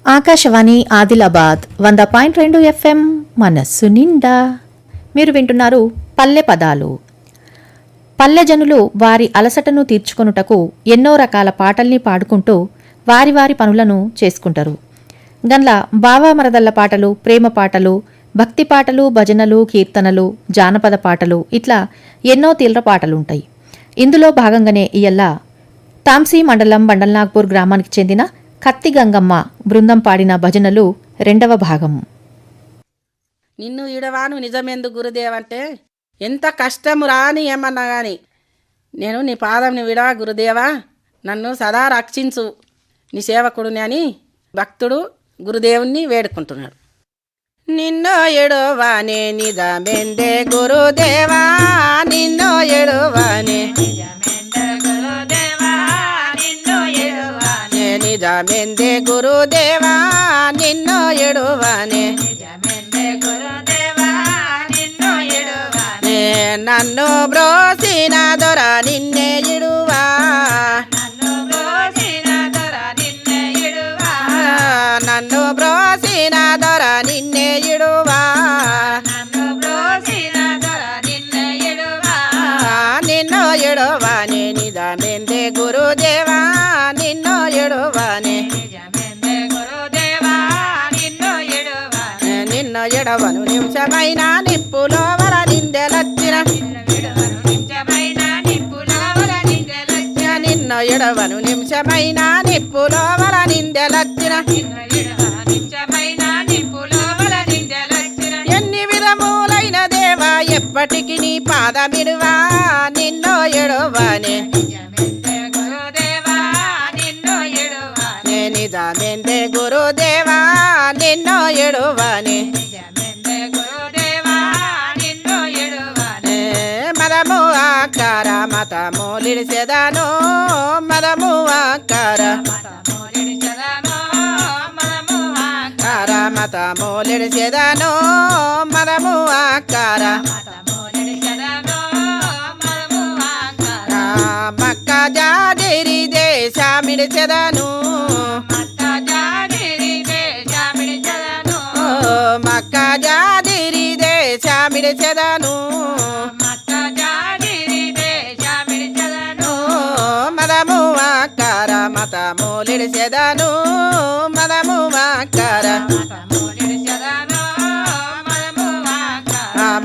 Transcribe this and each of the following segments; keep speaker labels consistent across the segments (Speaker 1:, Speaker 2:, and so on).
Speaker 1: Akashvani Adilabad 100.2 FM మనస్సు నిండా. మీరు వింటున్నారు పల్లె పదాలు. పల్లెజనులు వారి అలసటను తీర్చుకొనుటకు ఎన్నో రకాల పాటల్ని పాడుకుంటూ వారి వారి పనులను చేసుకుంటారు. గన్ల బావామరదళ్ల పాటలు, ప్రేమ పాటలు, భక్తి పాటలు, భజనలు, కీర్తనలు, జానపద పాటలు ఇట్లా ఎన్నో తీవ్ర పాటలుంటాయి. ఇందులో భాగంగానే ఇయ్యల్ల తాంసీ మండలం బండల్నాగ్పూర్ గ్రామానికి చెందిన కత్తి గంగమ్మ బృందం పాడిన భజనలు రెండవ భాగం.
Speaker 2: నిన్ను ఇడవాను నిజమెందు గురుదేవంటే ఎంత కష్టము రాని ఏమన్నా గాని నేను నీ పాదంని విడా గురుదేవా, నన్ను సదా రక్షించు, నీ సేవకుడుని అని భక్తుడు గురుదేవుణ్ణి వేడుకుంటున్నాడు. నిన్నో ఎడువానే నిజమెందే గురుదేవా, నిన్నో ఎడువానే నిజమెందే గురుదేవా, నిన్నో ఎడువానే నన్ను బ్రోసిన దొర నిన్నే ఇడువా, నన్ను బ్రోసిన దొర నిన్నే ఇడువా, నిన్నో ఎడువానే నిజమెందే గురుదేవా, నిన్నో ఎడువానే నిన్నో ఎడవను నిమిషమైన నిప్పులో వల నిందెలచ్చిన, నిన్నో ఎడవను నిమిషమైన నిప్పులో వల నిందెలచ్చిన, ఎన్ని విధములైన దేవా ఎప్పటికి నీ పాదమిడువా, నిన్నో ఎడవనే నిజమెందే గురుదేవా, నిన్నో ఎడువనే మదము ఆకార మతమూలిడిసెదను, మదము ఆకార మతమూలిడిసెదను, మదము ఆకార మక్క జాదిరి దేశమిడిసెదను, మక్క జాదిరి దేశమిడిసెదను, మదము ఆకార మతమూలిడిసెదను, మదము ఆకార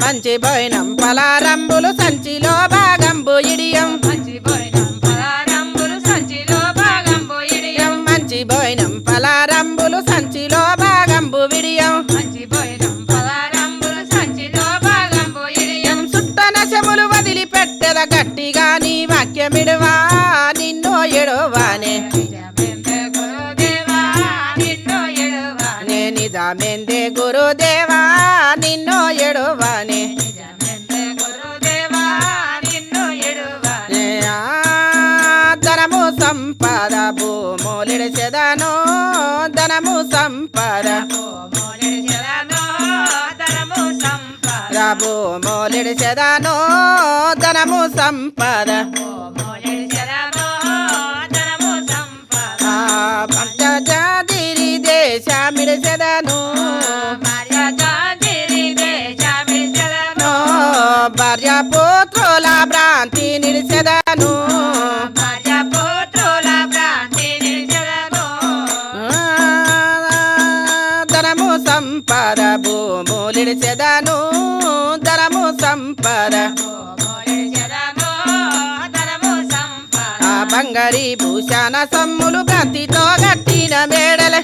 Speaker 2: మంచి బోయినం పలారంబులు సంచిలో భాగంబు ఇడియం, మంచి బోయినం పలారంబులు సంచిలో భాగంబు విడియం, సుట్టనశములు వదిలిపెట్టెద గట్టిగా నీ వాక్యమిడువా, నిన్నో ఎడువానే నిజమెందే గురుదేవా, నిన్నో ఎడువానే ధనము సంపద భూములిడిసెదను, ధనము సంపద భూములిడిసెదను, ధనము సంపద జాదిరి దేశమిడిసెదను, భార్య పుత్రుల భ్రాంతి నిడిసెదను, ధనము సంపద భూములిడిసెదను, ధనము సంపద బంగారి భూషణ సొమ్ములు భ్రాంతితో గట్టిన మేడలే,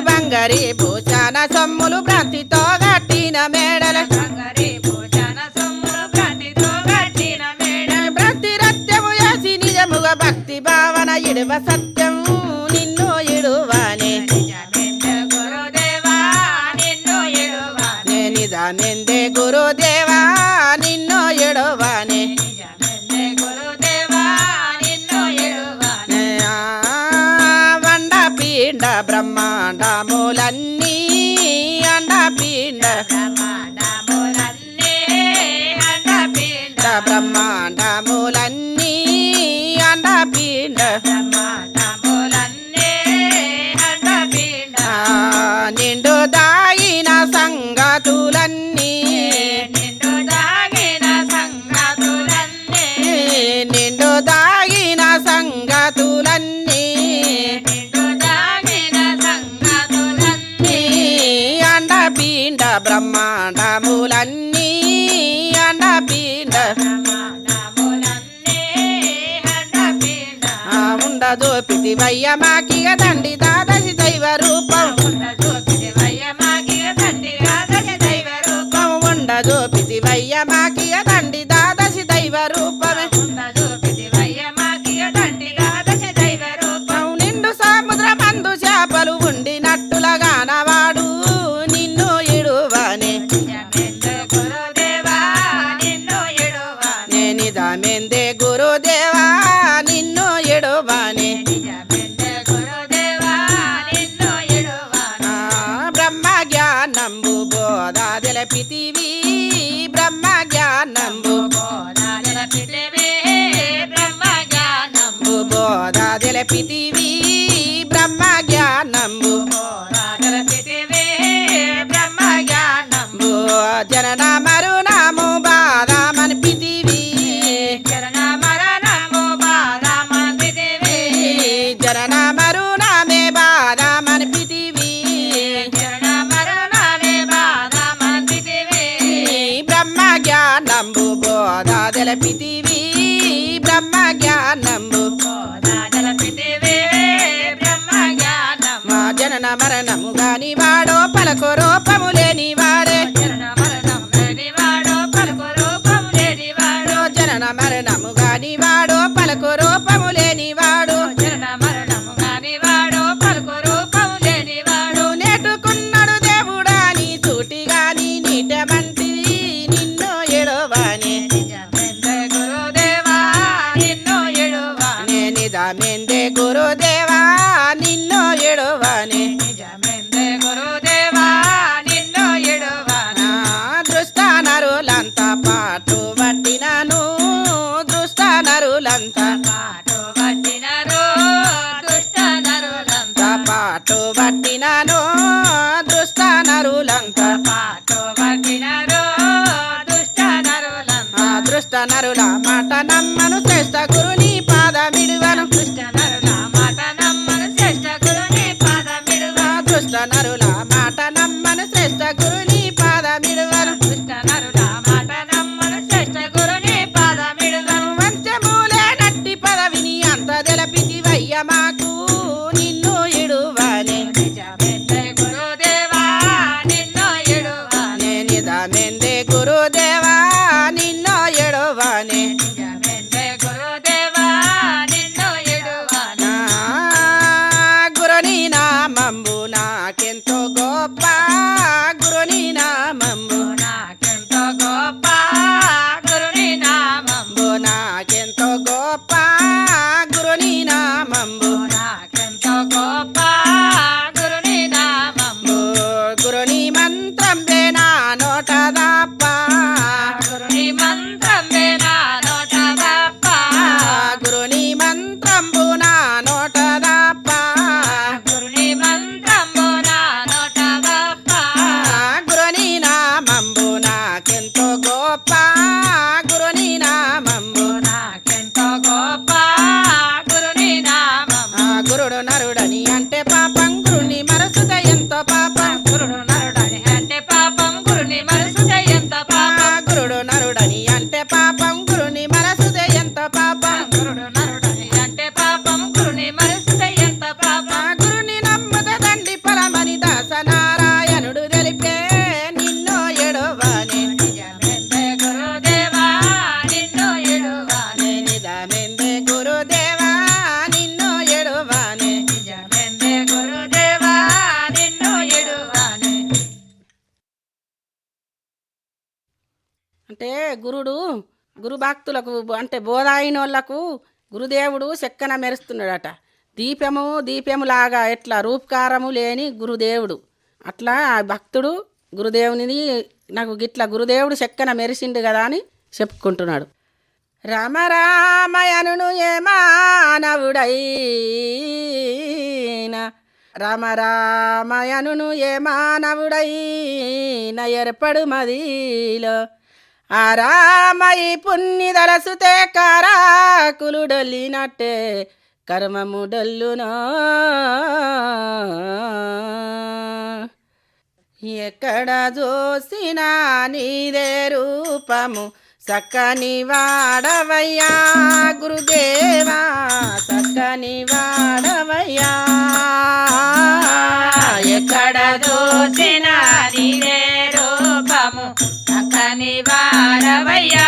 Speaker 2: బంగారి భూషణ సొమ్ములు భ్రాంతితో గట్టిన మేడలే, భక్తి రత్యము యాసి నిజముగా భక్తి భావన ఇడువ సత్యం, నిన్ను ఇడువానే నిజమెందే గురుదేవా, నిన్ను ఎడువానే వండ పీండ బ్రహ్మాండములన్నీ అండ పీండ బ్రహ్మాండములన్నీ అండ పీండ ఉండ జోపితి వయ్య మాకిగ దండి దాదశి దైవ రూపం ఉండ జోపితి వయ్య మాకిగ దండి దాదశి దైవ రూపం నిండు సముద్ర మందు చేపలు ఉండినట్టులగానవాడు నిన్ను ఇడువనే నిజమెందే గురుదేవా నిన్ను ఇడువనే బ్రహ్మ జ్ఞానంబు బోధ తెలపితివి బ్రహ్మ జ్ఞానంబు బోధ తెలపితివి బ్రహ్మ జ్ఞానంబు జనన మరునాము బాధమనిపితివి జనన మరునామే బాధమనిపితివి బ్రహ్మ జ్ఞానంబు బోధ తెలపితివి బ్రహ్మ జ్ఞానంబు మా జనన మరణము గాని వాడో పలకో రూపము లేని వాడే జనన మరణము గాని వాడో పలకో రూపము లేని వాడు నేటుకున్నాడు దేవుడా నీ తూటి గాని నీటమంటివి నిన్ను ఎడవానే నిజమెందే గురుదేవా నిన్ను ఎడవానే దృష్ట నరులంతా పాటు పట్టినను దృష్ట నరులంతా పాటు పట్టినను దృష్ట నరులంతా దృష్ట నరుల మాట నమ్మను శ్రేష్ఠ గురుని పాదమిడువను దృష్ట నరుల మాట నమ్మను శ్రేష్ఠ గురుని పాదమిడువను వంచమూలే నట్టి పదవిని అంత తెలపితి వయ్య మాకు నిన్ను ఇడువనే నిజమెందే గురుదేవా నిన్ను ఎడవనే గురుని నామంబు నాకెంతో గొప్ప గురుని నామంబు నాకెంతో గొప్ప గురుని నామంబు గురుని మంత్రం నా నోట దప్ప గురుని మంత్రంబు నా నోట దప్ప గురుని నామంబు నాకెంతో గొప్ప గురుని నామంబు గురుడు నరుడని అంటే పాపం గురుని మనసుద ఎంతో పాపం గురుడు నరుడని అంటే పాపం గురుని మనసుద ఎంతో పాపం గురుని నమ్ముత దండి పరమని దాస నారాయణుడు తెలిపే నిన్ను ఎడవనే నిజమెందే గురుదేవా నిన్ను ఎడవనే అంటే గురు భక్తులకు అంటే బోధాయినోళ్లకు గురుదేవుడు చెక్కన మెరుస్తున్నాడట. దీపములాగా ఎట్లా రూపకారము లేని గురుదేవుడు అట్లా భక్తుడు గురుదేవుని నాకు గిట్లా గురుదేవుడు చెక్కన మెరిసిండు కదా అని చెప్పుకుంటున్నాడు. రామరామయనును ఏ మానవుడైనా రామరామయనును ఏ మానవుడైనా ఏర్పడు మదిలో ఆ రామయి పుణ్య దలసుతే కారాకులు డొల్లినట్టే కర్మము డొల్లునో. ఎక్కడ చూసినా నీదే రూపము చక్కని వాడవయ్యా గురుదేవా చక్కని వాడవయ్యా
Speaker 3: ఎక్కడ చూసిన నీదే రూపము చక్కని వాడవయ్యా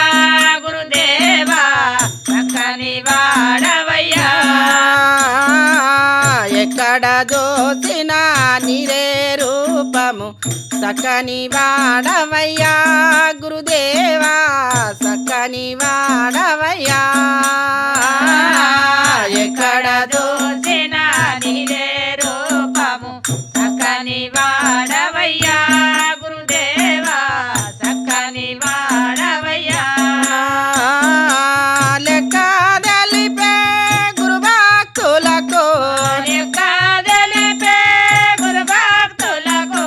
Speaker 3: గురుదేవా చక్కని వాడవయ్యా
Speaker 2: ఎక్కడ దోసిన నీరే రూపము చక్కని వాడవయ్యా గురుదేవా చక్కని వాడవయ్యా ఎక్కడ
Speaker 3: చూసిన నీదే రూపము చక్కని వాడవయ్యా గురుదేవా చక్కని వాడవయ్యా
Speaker 2: లెక్క తెలిపే గురుభక్తులకు
Speaker 3: తెలిపే గురు భక్తులకు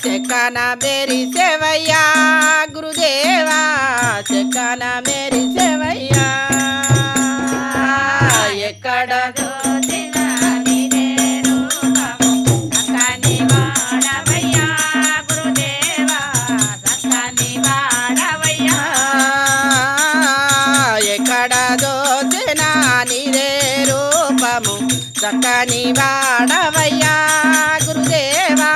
Speaker 2: చెక్కన మేరి సేవయ్యా గురుదేవా చెక్కన మేరి సేవయ్యా ఎక్కడ
Speaker 3: చూసిన నీదే రూపము చక్కని వాడవయ్యా గురుదేవా చక్కని వాడవయ్యా
Speaker 2: ఎక్కడ దోచిన నీరే రూపము చక్కని వాడవయ్యా గురుదేవా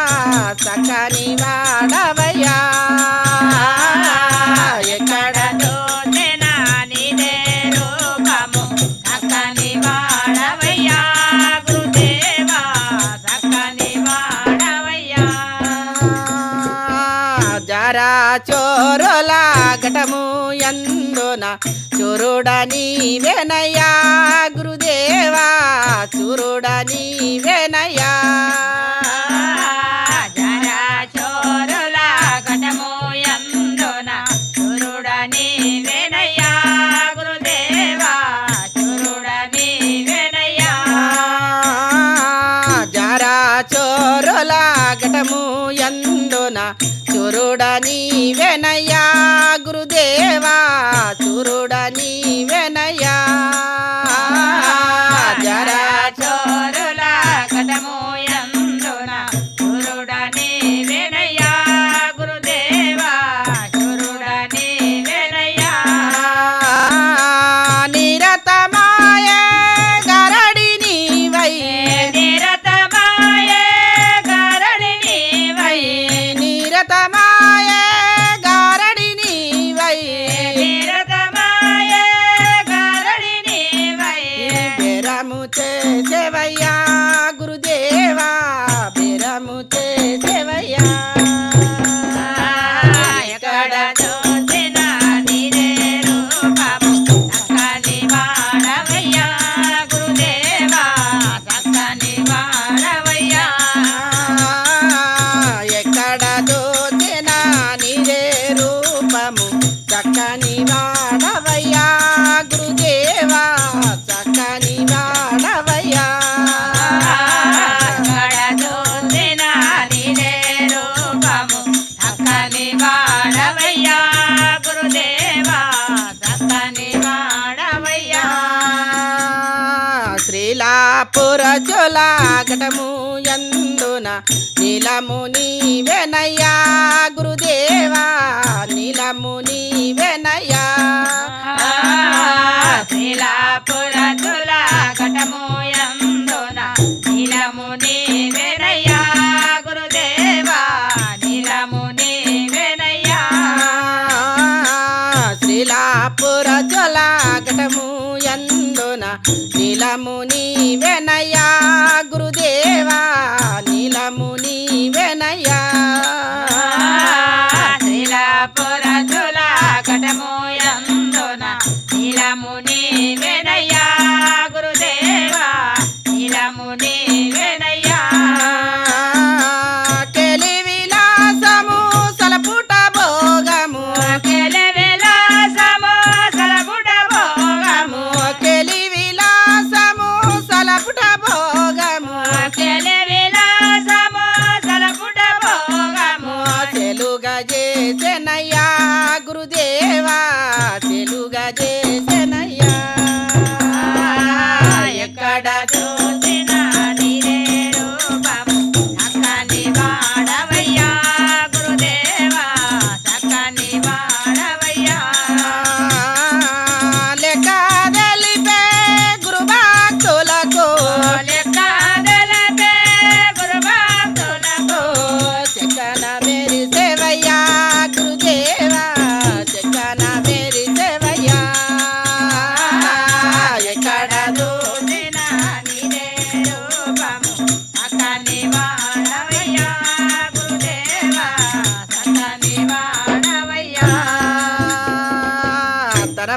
Speaker 2: చక్కని వాడవయ్యా ఎక్కడ
Speaker 3: చూసిన నీదే రూపము చక్కని వాడవయ్యా గురుదేవా చక్కని వాడవయ్యా
Speaker 2: జరా చోరుల ఘటము ఎందున చూరుడని వెనయ్యా గురుదేవా చూరుడని వెనయ్యా
Speaker 3: జరా చోరుల ఘటము యందున చూరుడని వెనయ్యా గురుదేవా చూరుడని వెనయ్యా
Speaker 2: జరా చోరుల ఘటము ఎందున చూరుడని వెనయ్యా గురుదేవా చూరుడని వెనయ్యా జరా
Speaker 3: చోరుల ఘటము యందున చూరుడని వెనయ్యా గురుదేవా చూరుడని వెనయ్యా
Speaker 2: నిరతమాయే గరడిని వై
Speaker 3: నిరతమాయే గరడిని వై
Speaker 2: నిరతమాయే గరడిని వై
Speaker 3: నిరతమాయే గరడిని వై
Speaker 2: బెరము చేసేవయ్యా గురుదేవా బెరము చేసేవయ్యా
Speaker 3: ఎక్కడ చూసిన నీదే రూపము చక్కని వాడవయ్యా గురుదేవా చక్కని వాడవయ్యా
Speaker 2: ఎక్కడ దోచిన నీరే రూపము చక్కని వాడవయ్యా గురుదేవా చక్కని వాడవయ్యా
Speaker 3: ఎక్కడ చూసిన నీదే రూపము చక్కని వాడవయ్యా గురుదేవా చక్కని వాడవయ్యా
Speaker 2: శ్రీలాపుర జోలాగటము ఎందున నీలము నీవెనయ్యా గురుదేవా నీలము నీవెనయ్యా
Speaker 3: శ్రీలాపుర తులా ఘటము యందున నీలము నీవెనయ్యా గురుదేవా నీలము నీవెనయ్యా
Speaker 2: శ్రీలాపుర జోలాగటము ఎందున నీలము నీవెనయ్యా గురుదేవా నీలము నీవెనయ్యా
Speaker 3: శ్రీలాపుర తులా ఘటము యందున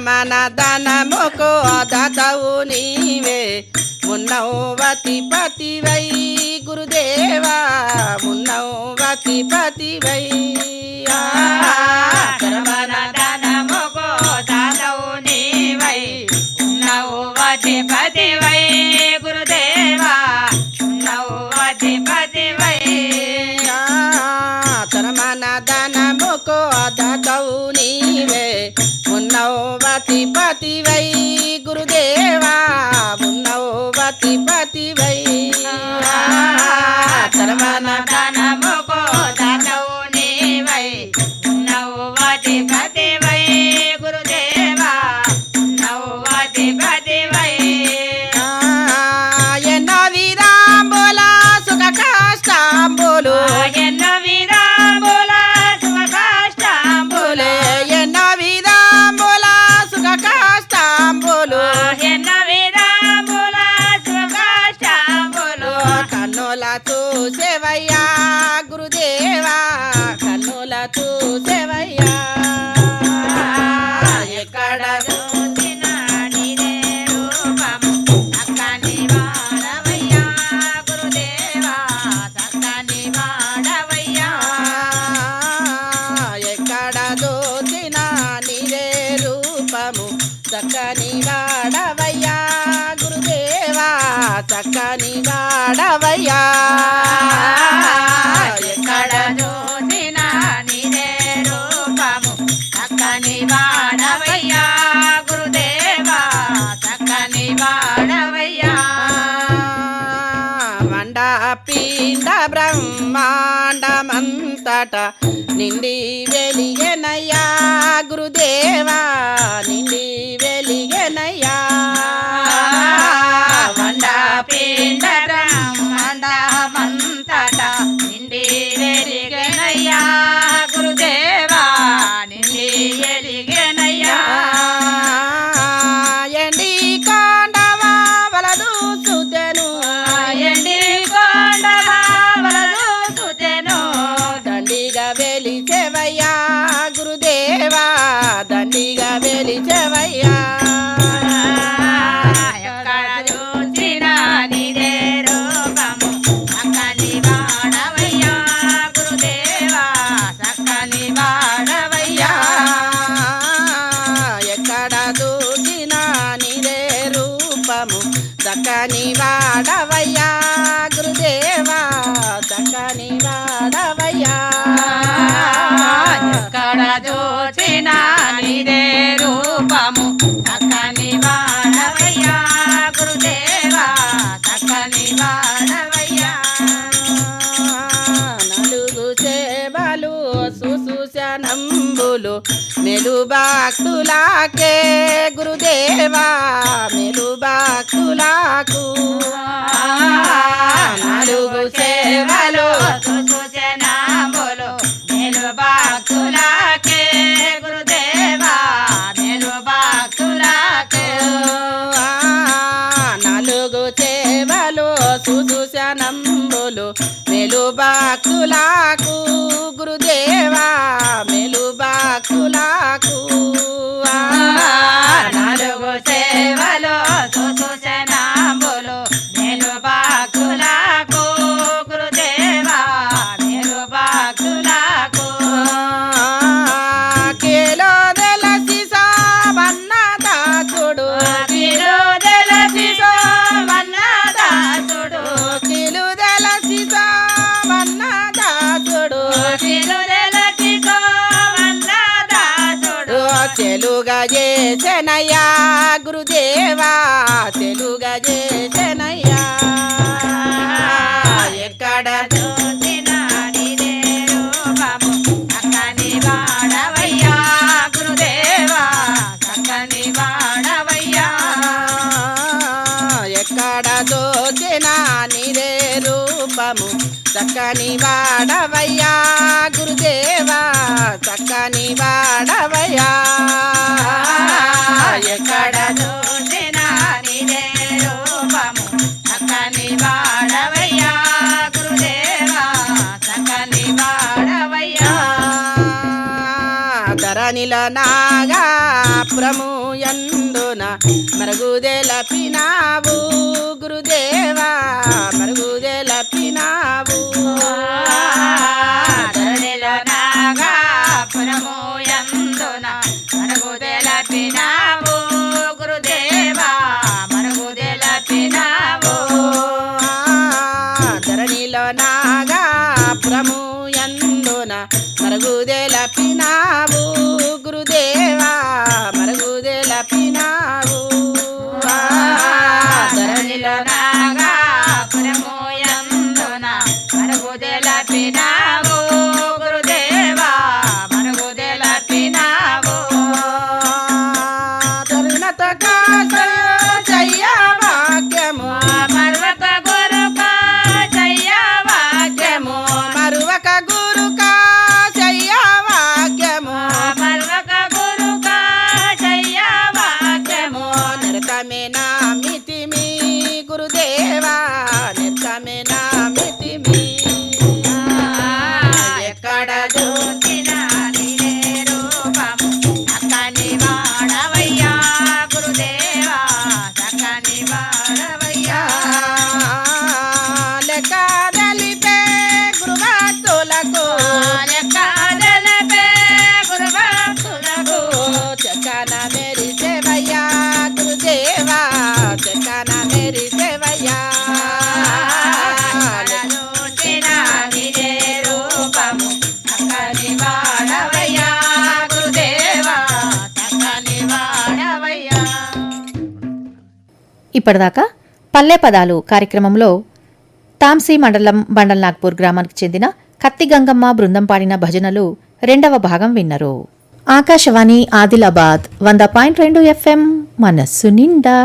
Speaker 2: మన ధనముకు దాతవు నీవే మున్నౌవతి పతివై గురుదేవా మున్నౌవతి పతివై
Speaker 3: మన ధనముకు దాతవు నీవై ఉన్నౌవతి పతివై గురుదేవా ఉన్నౌవతి పతివై
Speaker 2: మన ధనముకు దాతవు నీవే మున్నౌవతి పతివై గురుదేవా మున్నౌవతి పతివై
Speaker 3: మన ధనముకు దాతవు నీవై ఉన్నౌవతి పతివై గురుదేవా ఉన్నౌవతి పతివై
Speaker 2: ఎన్నో విరాంబుల సుఖ కష్టాంబులు
Speaker 3: ఎన్నో విరాంబుల సుఖ కష్టాంబులు
Speaker 2: ఎన్నో విరాంబుల సుఖ కష్టాంబులు
Speaker 3: ఎన్నో విరాంబుల సుఖ కష్టాంబులు
Speaker 2: కన్నుల చూసేవయ్యా గురుదేవా కన్నుల చూసేవయ్యా ఎక్కడ
Speaker 3: చూసిన నీదే రూపము చక్కని వాడవయ్యా గురుదేవా చక్కని వాడవయ్యా
Speaker 2: ఎక్కడ దోచిన నీరే రూపము చక్కని వాడవయ్యా గురుదేవా చక్కని వాడవయ్యా
Speaker 3: ఎక్కడ చూసిన నీదే రూపము చక్కని వాడవయ్యా గురుదేవా చక్కని వాడవయ్యా
Speaker 2: మండ పిండ బ్రహ్మాండమంతట నిండి వెలిగెనయ్యా గురుదేవా నిండి వెలిగెనయ్యా
Speaker 3: మండ పిండ బ్రహ్మాండమంతట నిండి వెలిగెనయ్యా గురుదేవా నిండి వెలిగెనయ్యా
Speaker 2: ఎండి కాండవా వలదు సుతెను
Speaker 3: ఎండి కొండవా వలదు సుతెను
Speaker 2: దండిగా వెలిచెవయ్యా గురుదేవా దండిగా వెలిచెవయ్యా
Speaker 3: ఎక్కడ చూసిన నీదే రూపము చక్కని వాడవయ్యా గురుదేవా చక్కని వాడవయ్యా
Speaker 2: ఎక్కడ దూచిన నీదే రూపము చక్కని వాడవయ్యా గురుదేవా చక్కని వాడవయ్యా
Speaker 3: ఎక్కడ చూసిన నీదే రూపము చక్కని వాడవయ్యా గురుదేవా చక్కని వాడవయ్యా
Speaker 2: నలుగు సేవలు సుసూచనంబులు మెలు భక్తులాకే గురుదేవా మెలు భక్తులకు
Speaker 3: నాలుగు సేవలు సూచనాములు మేలు భక్తులకే గురుదేవా మేలు భక్తులకే
Speaker 2: నలుగు సేవలు సుసూచనంబులు మెలు భక్తులకు గురుదేవా మెలు భక్తులకు
Speaker 3: నాలుగు సేవలు సూచనాములు మేలు భక్తులకు గురుదేవా మేలు భక్తులకు
Speaker 2: కేలో దెలసి సావన్నదాసుడు
Speaker 3: కిలో దెలసి సోమన్నదాసుడు
Speaker 2: కిలు దెలసి సావన్నదాసుడు
Speaker 3: కిలో దెలసి సోమన్నదాసుడు
Speaker 2: తెలుగా చేసెనయ్యా గురుదేవా తెలుగా చేసెనయ్యా ఎక్కడ
Speaker 3: చూసిన నీదే రూపము చక్కని వాడవయ్యా గురుదేవా చక్కని వాడవయ్యా
Speaker 2: ఎక్కడ దోచిన నీదే రూపము చక్కని వాడవయ్యా గురుదేవా చక్కని వాడవయ్యా
Speaker 3: ఎక్కడ చూసిన నీదే రూపము చక్కని వాడవయ్యా గురుదేవా చక్కని వాడవయ్యా
Speaker 2: ధరణిల నాగా పురము యందున మరుగుదెలపినావు గురుదేవా మరుగుదెలపినావు
Speaker 3: ధరణిలో నాగాపురము యందున మరుగుదెలపినావు గురుదేవా మరుగుదెలపినావు
Speaker 2: ధరణిలో నాగాపురము యందున మరుగుదెలపినావు గురుదేవా మరుగుదెలపినావు
Speaker 3: ధరణిలో నాగాపురము యందున మరుగుదెలపినావు గురుదేవా మరుగుదెలపినావు
Speaker 2: తరుణత జయ వాక్యము
Speaker 3: మరువక గురుక జయ వాక్యము
Speaker 2: మరువక గురుక జయ వాక్యము
Speaker 3: మరువక గురుక జయ వాక్యము
Speaker 2: నిరతమే నామితిమి గురుదేవా నిరతమే నామితిమి
Speaker 3: ఎక్కడ చూసిన నీవే రూపము చక్కని వాడవయ్యా గురుదేవా చక్కని వాడవయ్యా
Speaker 2: లెక్క తెలిపే గురుభక్తులకు
Speaker 3: లెక్కదలపే గురుభక్తులకు
Speaker 2: చక్కన మెరిసేవయ్యా గురుదేవా చక్కన మెరిసేవయ్యా
Speaker 3: చూచిన నీవే రూపము చక్కని వాడవయ్యా గురుదేవా చక్కని వాడవయ్యా.
Speaker 1: ఇప్పటిదాకా పల్లె పదాలు కార్యక్రమంలో తాంసీ మండలం బండల్నాగ్పూర్ గ్రామానికి చెందిన కత్తి గంగమ్మ బృందం పాడిన భజనలు 2వ భాగం విన్నరు. ఆకాశవాణి ఆదిలాబాద్ 100.2 FM మనస్సు నిండా.